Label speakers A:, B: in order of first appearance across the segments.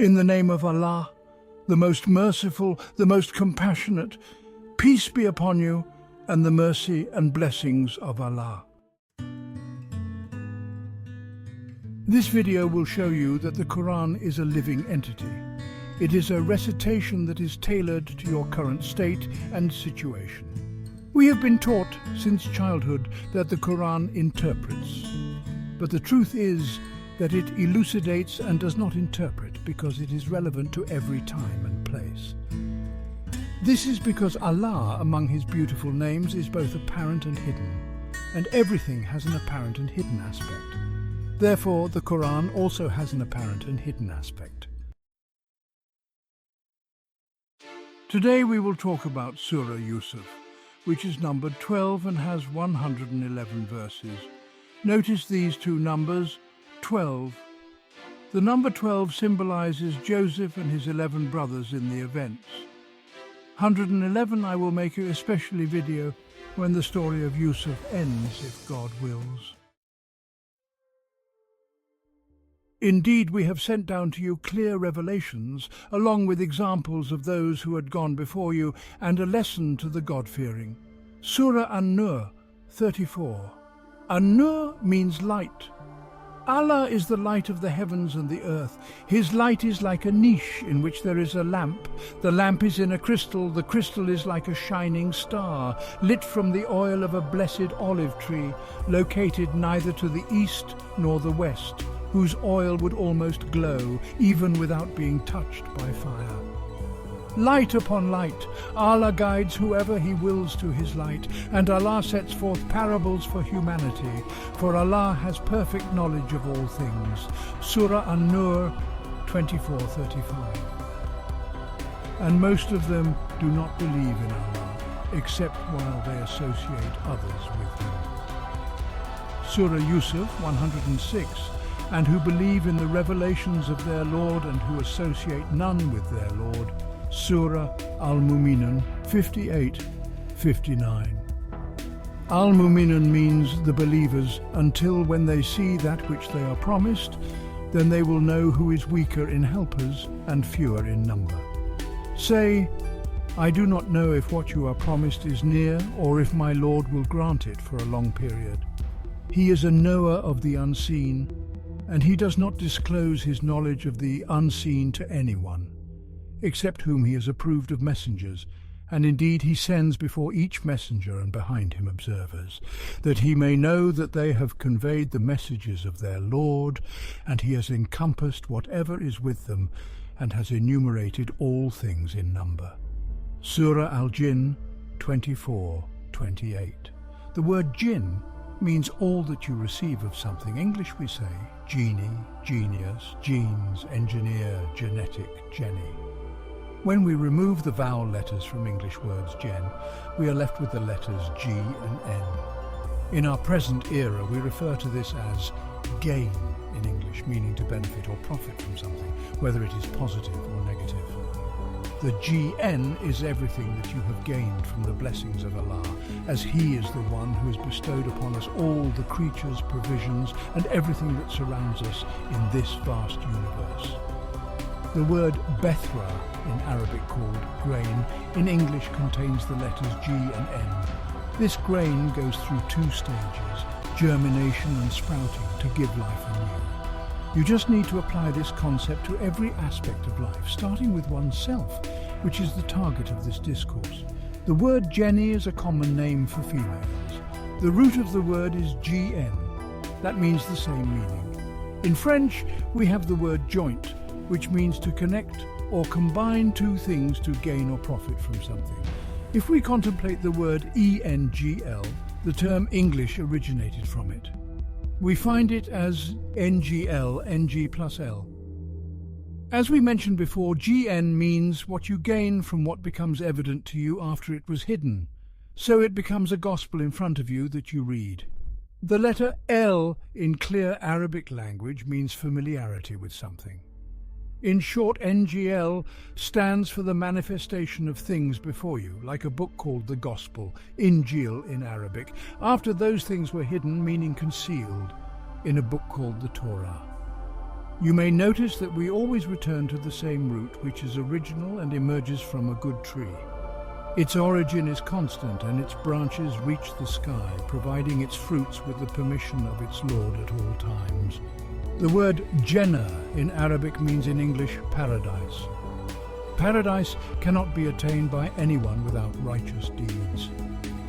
A: In the name of Allah, the most merciful, the most compassionate, peace be upon you, and the mercy and blessings of Allah. This video will show you that the Quran is a living entity. It is a recitation that is tailored to your current state and situation. We have been taught since childhood that the Quran interprets, but the truth is that it elucidates and does not interpret because it is relevant to every time and place. This is because Allah, among His beautiful names, is both apparent and hidden, and everything has an apparent and hidden aspect. Therefore, the Quran also has an apparent and hidden aspect. Today we will talk about Surah Yusuf, which is numbered 12 and has 111 verses. Notice these two numbers, 12. The number 12 symbolizes Joseph and his 11 brothers in the events. 111 I will make a special video when the story of Yusuf ends, if God wills. Indeed, we have sent down to you clear revelations, along with examples of those who had gone before you, and a lesson to the God-fearing. Surah An-Nur 34. An-Nur means light. Allah is the light of the heavens and the earth. His light is like a niche in which there is a lamp. The lamp is in a crystal. The crystal is like a shining star, lit from the oil of a blessed olive tree, located neither to the east nor the west, whose oil would almost glow, even without being touched by fire. Light upon light, Allah guides whoever He wills to His light, and Allah sets forth parables for humanity, for Allah has perfect knowledge of all things. Surah An-Nur 24:35. And most of them do not believe in Allah, except while they associate others with Him. Surah Yusuf 106. And who believe in the revelations of their Lord and who associate none with their Lord. Surah Al-Mu'minun 58:59. Al-Mu'minun means the believers, until when they see that which they are promised, then they will know who is weaker in helpers and fewer in number. Say, I do not know if what you are promised is near, or if my Lord will grant it for a long period. He is a knower of the unseen, and He does not disclose His knowledge of the unseen to anyone, except whom He has approved of messengers, and indeed He sends before each messenger and behind him observers, that He may know that they have conveyed the messages of their Lord, and He has encompassed whatever is with them, and has enumerated all things in number. Surah Al-Jinn 24:28. The word jinn means all that you receive of something. English we say genie, genius, genes, engineer, genetic, Jenny. When we remove the vowel letters from English words gen, we are left with the letters G and N. In our present era, we refer to this as gain in English, meaning to benefit or profit from something, whether it is positive or negative. The GN is everything that you have gained from the blessings of Allah, as He is the one who has bestowed upon us all the creatures, provisions, and everything that surrounds us in this vast universe. The word bethra, in Arabic called grain, in English contains the letters G and N. This grain goes through two stages, germination and sprouting, to give life anew. You just need to apply this concept to every aspect of life, starting with oneself, which is the target of this discourse. The word Jenny is a common name for females. The root of the word is GN. That means the same meaning. In French, we have the word joint, which means to connect or combine two things to gain or profit from something. If we contemplate the word ENGL, the term English originated from it. We find it as NGL, NG plus L. As we mentioned before, GN means what you gain from what becomes evident to you after it was hidden. So it becomes a gospel in front of you that you read. The letter L in clear Arabic language means familiarity with something. In short, NGL stands for the manifestation of things before you, like a book called the Gospel, Injil in Arabic, after those things were hidden, meaning concealed, in a book called the Torah. You may notice that we always return to the same root, which is original and emerges from a good tree. Its origin is constant and its branches reach the sky, providing its fruits with the permission of its Lord at all times. The word Jannah in Arabic means in English paradise. Paradise cannot be attained by anyone without righteous deeds.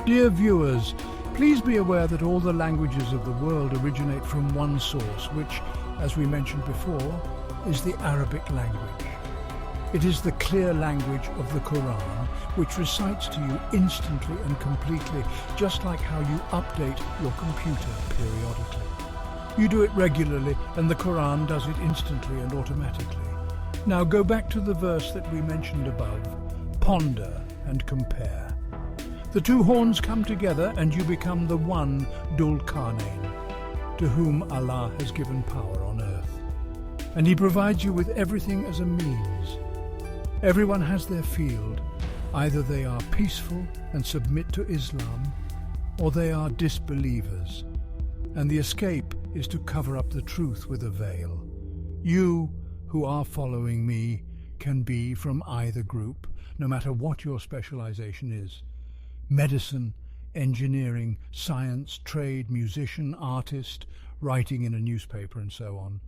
A: Dear viewers, please be aware that all the languages of the world originate from one source, which, as we mentioned before, is the Arabic language. It is the clear language of the Quran, which recites to you instantly and completely, just like how you update your computer periodically. You do it regularly, and the Quran does it instantly and automatically. Now go back to the verse that we mentioned above. Ponder and compare. The two horns come together and you become the one Dhul Qarnayn, to whom Allah has given power on earth. And He provides you with everything as a means. Everyone has their field. Either they are peaceful and submit to Islam, or they are disbelievers. And the escape is to cover up the truth with a veil. You, who are following me, can be from either group, no matter what your specialization is. Medicine, engineering, science, trade, musician, artist, writing in a newspaper, and so on.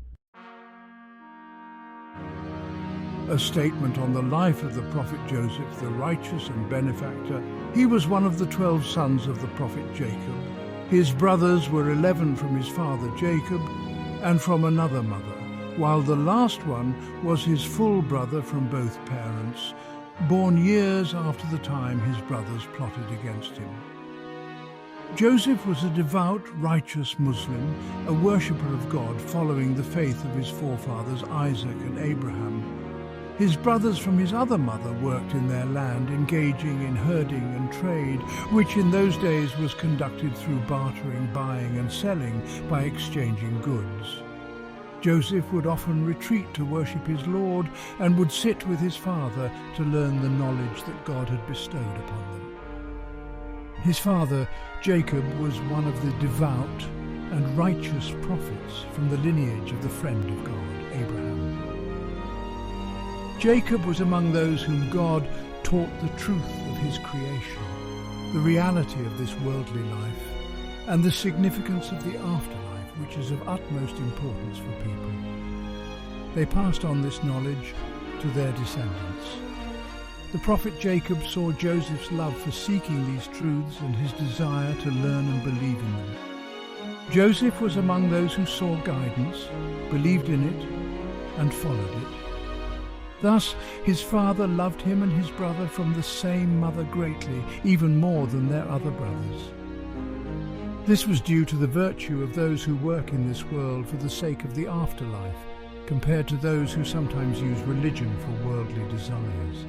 A: A statement on the life of the Prophet Joseph, the righteous and benefactor. He was one of the 12 sons of the Prophet Jacob. His brothers were 11 from his father Jacob and from another mother, while the last one was his full brother from both parents, born years after the time his brothers plotted against him. Joseph was a devout, righteous Muslim, a worshipper of God following the faith of his forefathers Isaac and Abraham. His brothers from his other mother worked in their land, engaging in herding and trade, which in those days was conducted through bartering, buying and selling by exchanging goods. Joseph would often retreat to worship his Lord and would sit with his father to learn the knowledge that God had bestowed upon them. His father, Jacob, was one of the devout and righteous prophets from the lineage of the friend of God, Abraham. Jacob was among those whom God taught the truth of his creation, the reality of this worldly life, and the significance of the afterlife, which is of utmost importance for people. They passed on this knowledge to their descendants. The prophet Jacob saw Joseph's love for seeking these truths and his desire to learn and believe in them. Joseph was among those who saw guidance, believed in it, and followed it. Thus, his father loved him and his brother from the same mother greatly, even more than their other brothers. This was due to the virtue of those who work in this world for the sake of the afterlife, compared to those who sometimes use religion for worldly desires.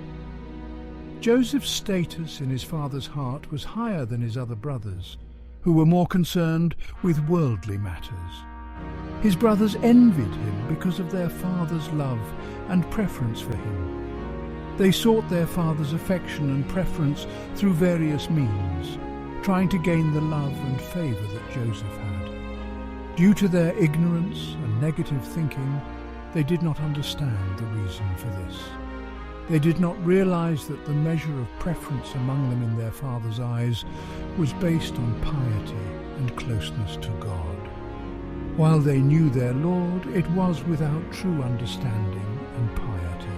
A: Joseph's status in his father's heart was higher than his other brothers, who were more concerned with worldly matters. His brothers envied him because of their father's love and preference for him. They sought their father's affection and preference through various means, trying to gain the love and favour that Joseph had. Due to their ignorance and negative thinking, they did not understand the reason for this. They did not realize that the measure of preference among them in their father's eyes was based on piety and closeness to God. While they knew their Lord, it was without true understanding and piety.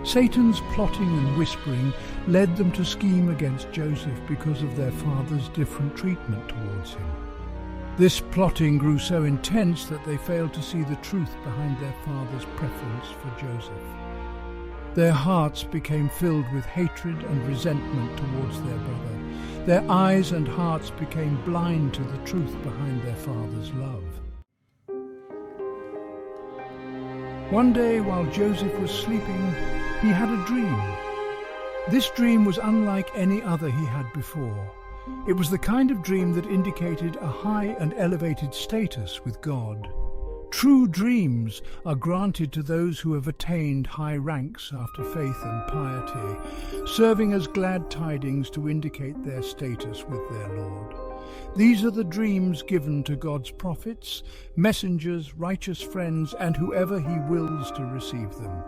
A: Satan's plotting and whispering led them to scheme against Joseph because of their father's different treatment towards him. This plotting grew so intense that they failed to see the truth behind their father's preference for Joseph. Their hearts became filled with hatred and resentment towards their brother. Their eyes and hearts became blind to the truth behind their father's love. One day, while Joseph was sleeping, he had a dream. This dream was unlike any other he had before. It was the kind of dream that indicated a high and elevated status with God. True dreams are granted to those who have attained high ranks after faith and piety, serving as glad tidings to indicate their status with their Lord. These are the dreams given to God's prophets, messengers, righteous friends, and whoever he wills to receive them.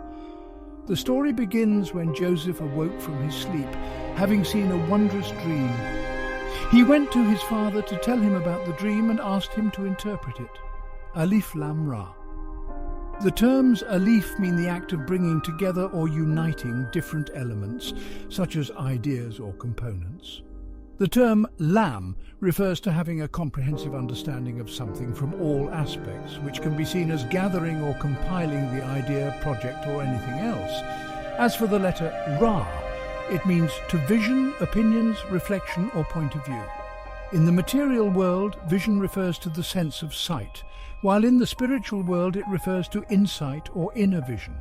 A: The story begins when Joseph awoke from his sleep, having seen a wondrous dream. He went to his father to tell him about the dream and asked him to interpret it. Alif Lam Ra. The terms alif mean the act of bringing together or uniting different elements, such as ideas or components. The term lam refers to having a comprehensive understanding of something from all aspects, which can be seen as gathering or compiling the idea, project, or anything else. As for the letter Ra, it means to vision, opinions, reflection, or point of view. In the material world, vision refers to the sense of sight, while in the spiritual world it refers to insight or inner vision.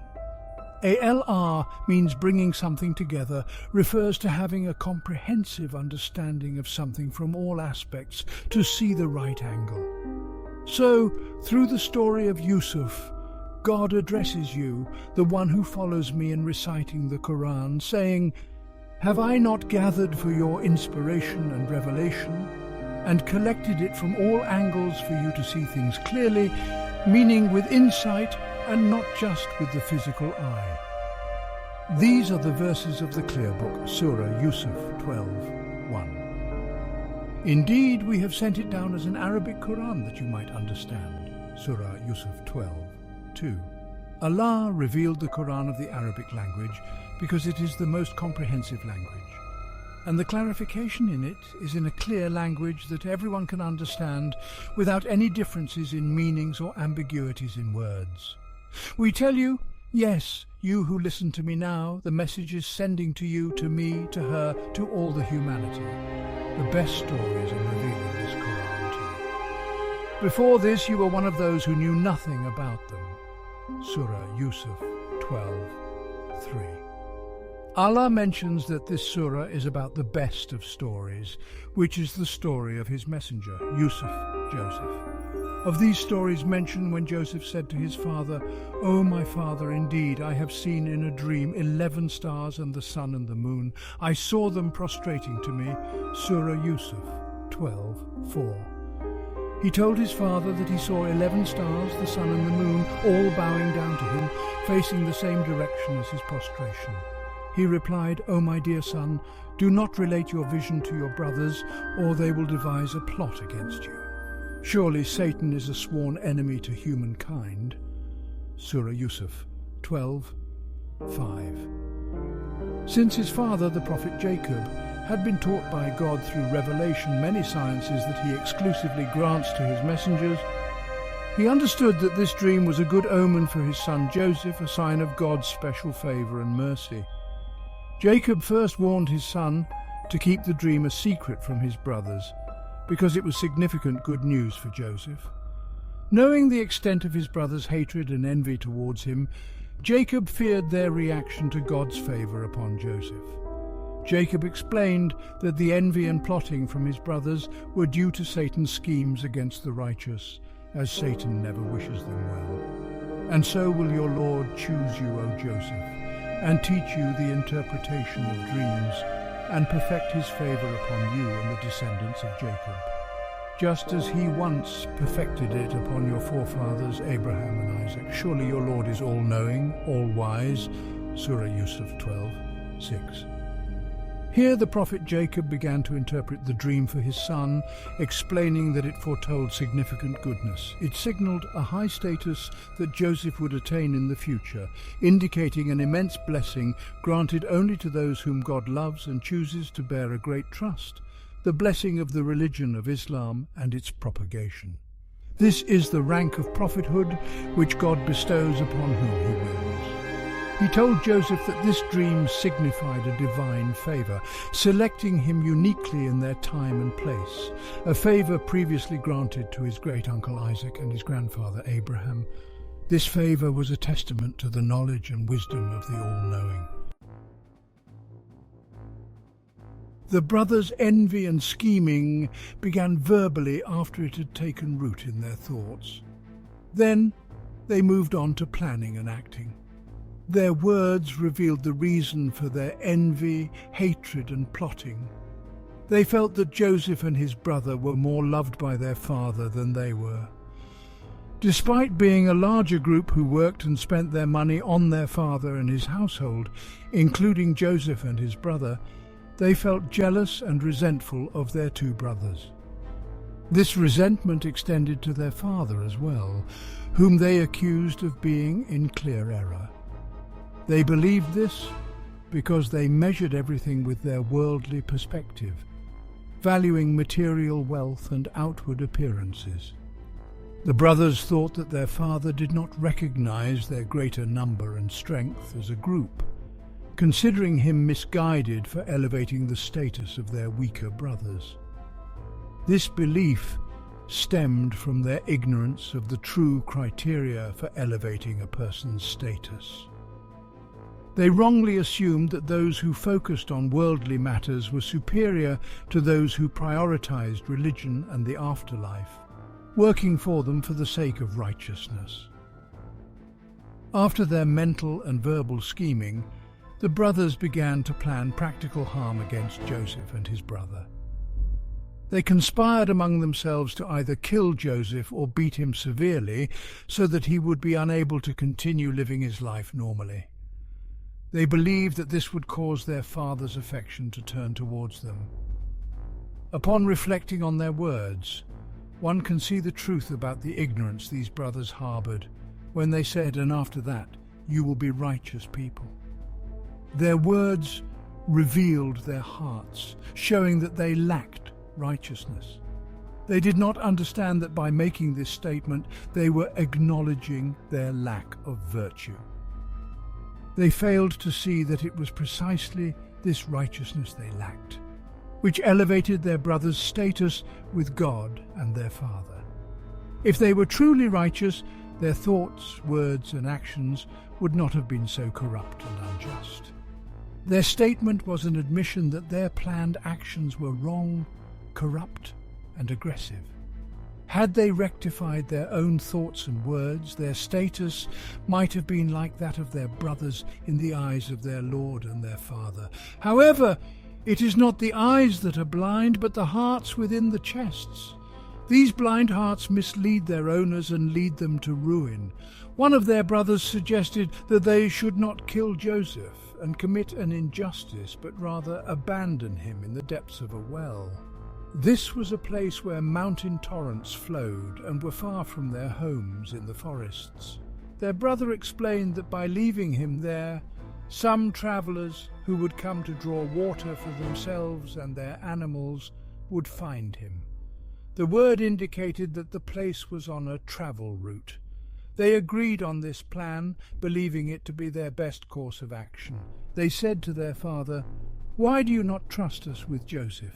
A: ALR means bringing something together, refers to having a comprehensive understanding of something from all aspects, to see the right angle. So, through the story of Yusuf, God addresses you, the one who follows me in reciting the Quran, saying, "Have I not gathered for your inspiration and revelation, and collected it from all angles for you to see things clearly, meaning with insight and not just with the physical eye?" These are the verses of the clear book, Surah Yusuf 12:1. Indeed, we have sent it down as an Arabic Quran that you might understand, Surah Yusuf 12:2. Allah revealed the Quran of the Arabic language because it is the most comprehensive language, and the clarification in it is in a clear language that everyone can understand without any differences in meanings or ambiguities in words. We tell you, yes, you who listen to me now, the message is sending to you, to me, to her, to all the humanity. The best stories are revealing this Quran to you. Before this, you were one of those who knew nothing about them. Surah Yusuf 12:3. Allah mentions that this surah is about the best of stories, which is the story of his messenger, Joseph. Of these stories mention when Joseph said to his father, "O my father, indeed I have seen in a dream 11 stars and the sun and the moon. I saw them prostrating to me." Surah Yusuf 12:4. He told his father that he saw 11 stars, the sun and the moon, all bowing down to him, facing the same direction as his prostration. He replied, "O my dear son, do not relate your vision to your brothers, or they will devise a plot against you. Surely Satan is a sworn enemy to humankind." Surah Yusuf 12:5. Since his father, the prophet Jacob, had been taught by God through revelation many sciences that he exclusively grants to his messengers, he understood that this dream was a good omen for his son Joseph, a sign of God's special favor and mercy. Jacob first warned his son to keep the dream a secret from his brothers, because it was significant good news for Joseph. Knowing the extent of his brothers' hatred and envy towards him, Jacob feared their reaction to God's favor upon Joseph. Jacob explained that the envy and plotting from his brothers were due to Satan's schemes against the righteous, as Satan never wishes them well. "And so will your Lord choose you, O Joseph, and teach you the interpretation of dreams, and perfect his favor upon you and the descendants of Jacob, just as he once perfected it upon your forefathers Abraham and Isaac. Surely your Lord is all-knowing, all-wise." Surah Yusuf 12:6. Here the prophet Jacob began to interpret the dream for his son, explaining that it foretold significant goodness. It signaled a high status that Joseph would attain in the future, indicating an immense blessing granted only to those whom God loves and chooses to bear a great trust, the blessing of the religion of Islam and its propagation. This is the rank of prophethood which God bestows upon whom he wills. He told Joseph that this dream signified a divine favor, selecting him uniquely in their time and place, a favor previously granted to his great-uncle Isaac and his grandfather Abraham. This favor was a testament to the knowledge and wisdom of the All-Knowing. The brothers' envy and scheming began verbally after it had taken root in their thoughts. Then they moved on to planning and acting. Their words revealed the reason for their envy, hatred and plotting. They felt that Joseph and his brother were more loved by their father than they were. Despite being a larger group who worked and spent their money on their father and his household, including Joseph and his brother, they felt jealous and resentful of their two brothers. This resentment extended to their father as well, whom they accused of being in clear error. They believed this because they measured everything with their worldly perspective, valuing material wealth and outward appearances. The brothers thought that their father did not recognize their greater number and strength as a group, considering him misguided for elevating the status of their weaker brothers. This belief stemmed from their ignorance of the true criteria for elevating a person's status. They wrongly assumed that those who focused on worldly matters were superior to those who prioritized religion and the afterlife, working for them for the sake of righteousness. After their mental and verbal scheming, the brothers began to plan practical harm against Joseph and his brother. They conspired among themselves to either kill Joseph or beat him severely so that he would be unable to continue living his life normally. They believed that this would cause their father's affection to turn towards them. Upon reflecting on their words, one can see the truth about the ignorance these brothers harbored when they said, "And after that, you will be righteous people." Their words revealed their hearts, showing that they lacked righteousness. They did not understand that by making this statement, they were acknowledging their lack of virtue. They failed to see that it was precisely this righteousness they lacked, which elevated their brother's status with God and their Father. If they were truly righteous, their thoughts, words, and actions would not have been so corrupt and unjust. Their statement was an admission that their planned actions were wrong, corrupt, and aggressive. Had they rectified their own thoughts and words, their status might have been like that of their brothers in the eyes of their Lord and their Father. However, it is not the eyes that are blind, but the hearts within the chests. These blind hearts mislead their owners and lead them to ruin. One of their brothers suggested that they should not kill Joseph and commit an injustice, but rather abandon him in the depths of a well. This was a place where mountain torrents flowed and were far from their homes in the forests. Their brother explained that by leaving him there, some travellers who would come to draw water for themselves and their animals would find him. The word indicated that the place was on a travel route. They agreed on this plan, believing it to be their best course of action. They said to their father, "Why do you not trust us with Joseph?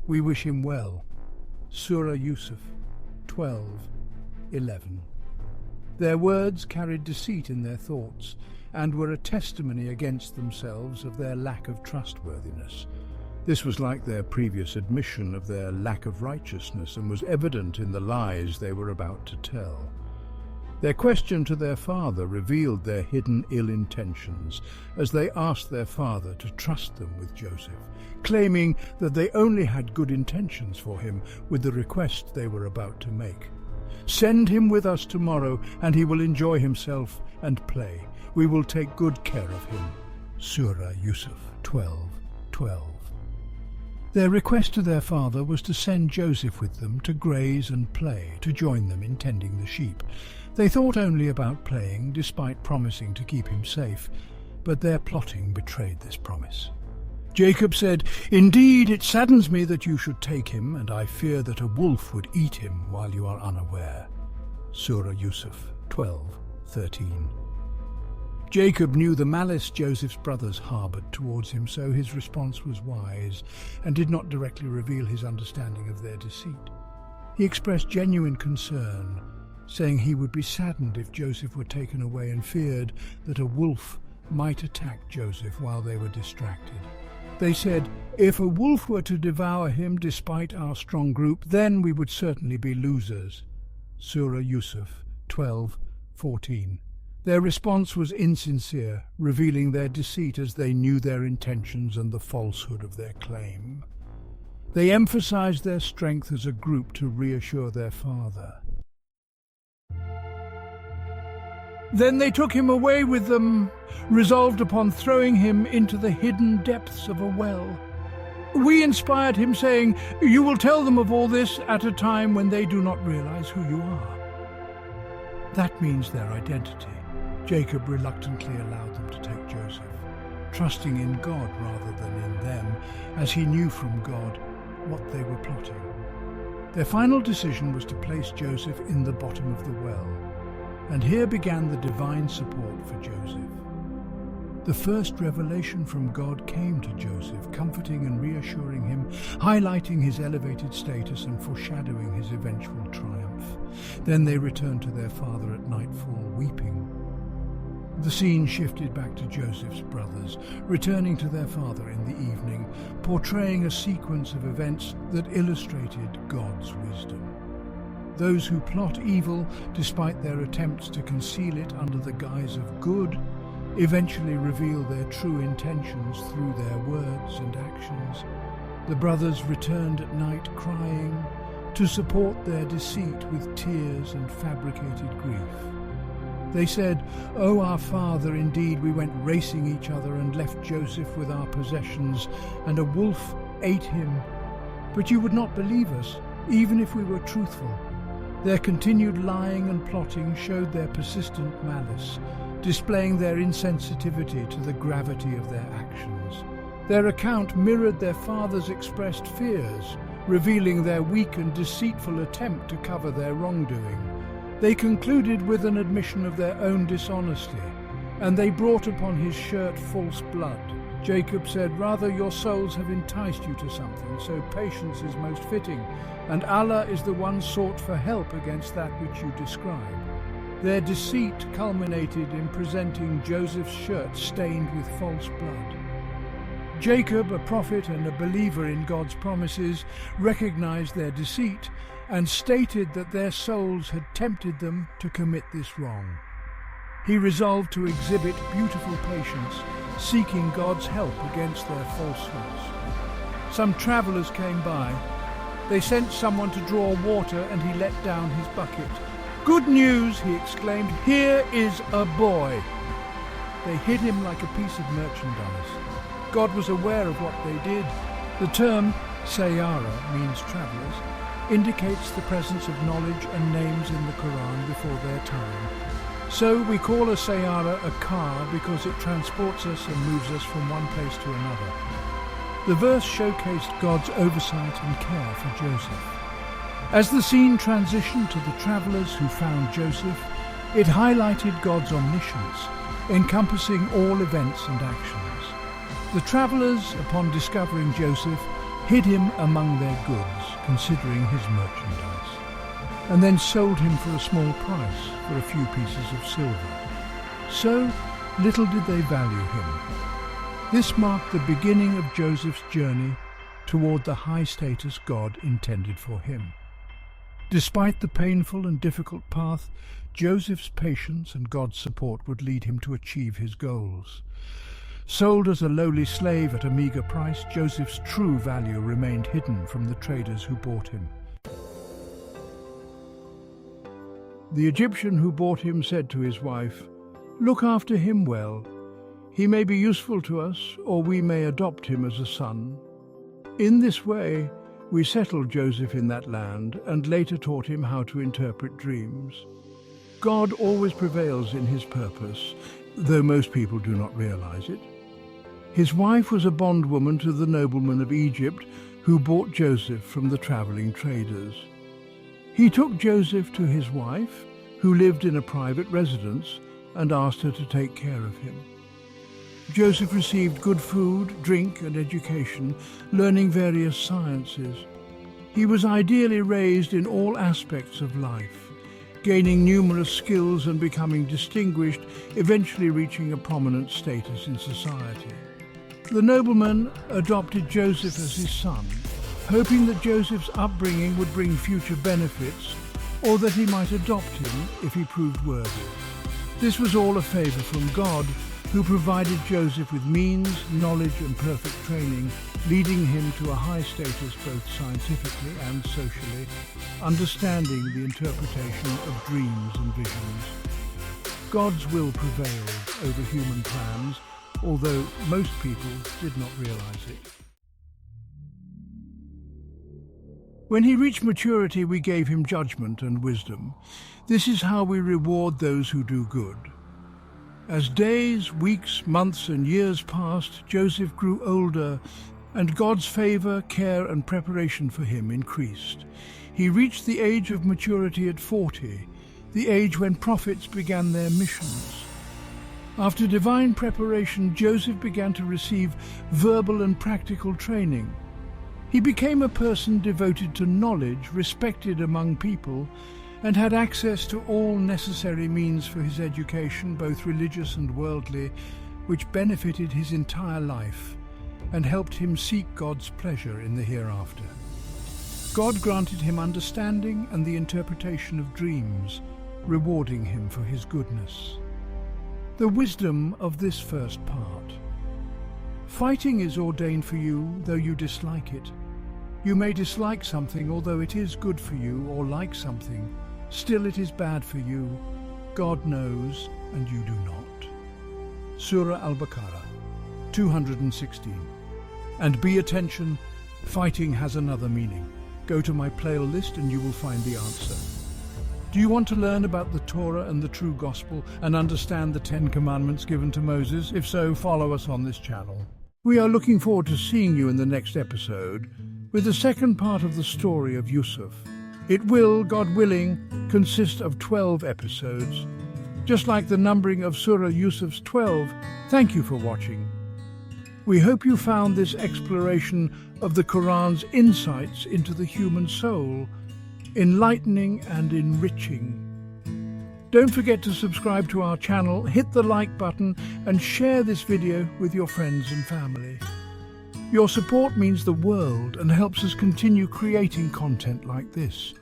A: We wish him well." Surah Yusuf 12:11. Their words carried deceit in their thoughts and were a testimony against themselves of their lack of trustworthiness. This was like their previous admission of their lack of righteousness and was evident in the lies they were about to tell. Their question to their father revealed their hidden ill intentions as they asked their father to trust them with Joseph, claiming that they only had good intentions for him with the request they were about to make. "Send him with us tomorrow, and he will enjoy himself and play. We will take good care of him." Surah Yusuf 12:12. Their request to their father was to send Joseph with them to graze and play, to join them in tending the sheep. They thought only about playing, despite promising to keep him safe, but their plotting betrayed this promise. Jacob said, "Indeed, it saddens me that you should take him, and I fear that a wolf would eat him while you are unaware." Surah Yusuf 12:13. Jacob knew the malice Joseph's brothers harbored towards him, so his response was wise and did not directly reveal his understanding of their deceit. He expressed genuine concern, saying he would be saddened if Joseph were taken away and feared that a wolf might attack Joseph while they were distracted. They said, "If a wolf were to devour him despite our strong group, then we would certainly be losers." Surah Yusuf 12:14. Their response was insincere, revealing their deceit as they knew their intentions and the falsehood of their claim. They emphasized their strength as a group to reassure their father. Then they took him away with them, resolved upon throwing him into the hidden depths of a well. We inspired him, saying, "You will tell them of all this at a time when they do not realize who you are." That means their identity. Jacob reluctantly allowed them to take Joseph, trusting in God rather than in them, as he knew from God what they were plotting. Their final decision was to place Joseph in the bottom of the well, and here began the divine support for Joseph. The first revelation from God came to Joseph, comforting and reassuring him, highlighting his elevated status and foreshadowing his eventual triumph. Then they returned to their father at nightfall, weeping. The scene shifted back to Joseph's brothers, returning to their father in the evening, portraying a sequence of events that illustrated God's wisdom. Those who plot evil, despite their attempts to conceal it under the guise of good, eventually reveal their true intentions through their words and actions. The brothers returned at night crying, to support their deceit with tears and fabricated grief. They said, "O our father, indeed we went racing each other and left Joseph with our possessions, and a wolf ate him. But you would not believe us, even if we were truthful." Their continued lying and plotting showed their persistent malice, displaying their insensitivity to the gravity of their actions. Their account mirrored their father's expressed fears, revealing their weak and deceitful attempt to cover their wrongdoing. They concluded with an admission of their own dishonesty, and they brought upon his shirt false blood. Jacob said, "Rather your souls have enticed you to something, so patience is most fitting, and Allah is the one sought for help against that which you describe." Their deceit culminated in presenting Joseph's shirt stained with false blood. Jacob, a prophet and a believer in God's promises, recognized their deceit and stated that their souls had tempted them to commit this wrong. He resolved to exhibit beautiful patience, seeking God's help against their falsehoods. Some travelers came by. They sent someone to draw water, and he let down his bucket. "Good news," he exclaimed, "here is a boy." They hid him like a piece of merchandise. God was aware of what they did. The term Sayara means travelers, indicates the presence of knowledge and names in the Quran before their time. So we call a Sayara a car because it transports us and moves us from one place to another. The verse showcased God's oversight and care for Joseph. As the scene transitioned to the travelers who found Joseph, it highlighted God's omniscience, encompassing all events and actions. The travelers, upon discovering Joseph, hid him among their goods, considering his merchandise, and then sold him for a small price for a few pieces of silver. So little did they value him. This marked the beginning of Joseph's journey toward the high status God intended for him. Despite the painful and difficult path, Joseph's patience and God's support would lead him to achieve his goals. Sold as a lowly slave at a meager price, Joseph's true value remained hidden from the traders who bought him. The Egyptian who bought him said to his wife, "Look after him well. He may be useful to us, or we may adopt him as a son." In this way, we settled Joseph in that land and later taught him how to interpret dreams. God always prevails in his purpose, though most people do not realize it. His wife was a bondwoman to the nobleman of Egypt who bought Joseph from the traveling traders. He took Joseph to his wife, who lived in a private residence, and asked her to take care of him. Joseph received good food, drink, and education, learning various sciences. He was ideally raised in all aspects of life, gaining numerous skills and becoming distinguished, eventually reaching a prominent status in society. The nobleman adopted Joseph as his son, hoping that Joseph's upbringing would bring future benefits, or that he might adopt him if he proved worthy. This was all a favor from God, who provided Joseph with means, knowledge and perfect training, leading him to a high status both scientifically and socially, understanding the interpretation of dreams and visions. God's will prevailed over human plans, although most people did not realize it. When he reached maturity, we gave him judgment and wisdom. This is how we reward those who do good. As days, weeks, months and years passed, Joseph grew older, and God's favor, care and preparation for him increased. He reached the age of maturity at 40, the age when prophets began their missions. After divine preparation, Joseph began to receive verbal and practical training. He became a person devoted to knowledge, respected among people, and had access to all necessary means for his education, both religious and worldly, which benefited his entire life and helped him seek God's pleasure in the hereafter. God granted him understanding and the interpretation of dreams, rewarding him for his goodness. The wisdom of this first part. Fighting is ordained for you, though you dislike it. You may dislike something, although it is good for you, or like something. Still it is bad for you. God knows, and you do not. Surah Al-Baqarah, 216. And be attention, fighting has another meaning. Go to my playlist and you will find the answer. Do you want to learn about the Torah and the true gospel and understand the 10 commandments given to Moses? If so, follow us on this channel. We are looking forward to seeing you in the next episode with the second part of the story of Yusuf. It will, God willing, consist of 12 episodes, just like the numbering of Surah Yusuf's 12. Thank you for watching. We hope you found this exploration of the Quran's insights into the human soul enlightening and enriching. Don't forget to subscribe to our channel, hit the like button and share this video with your friends and family. Your support means the world and helps us continue creating content like this.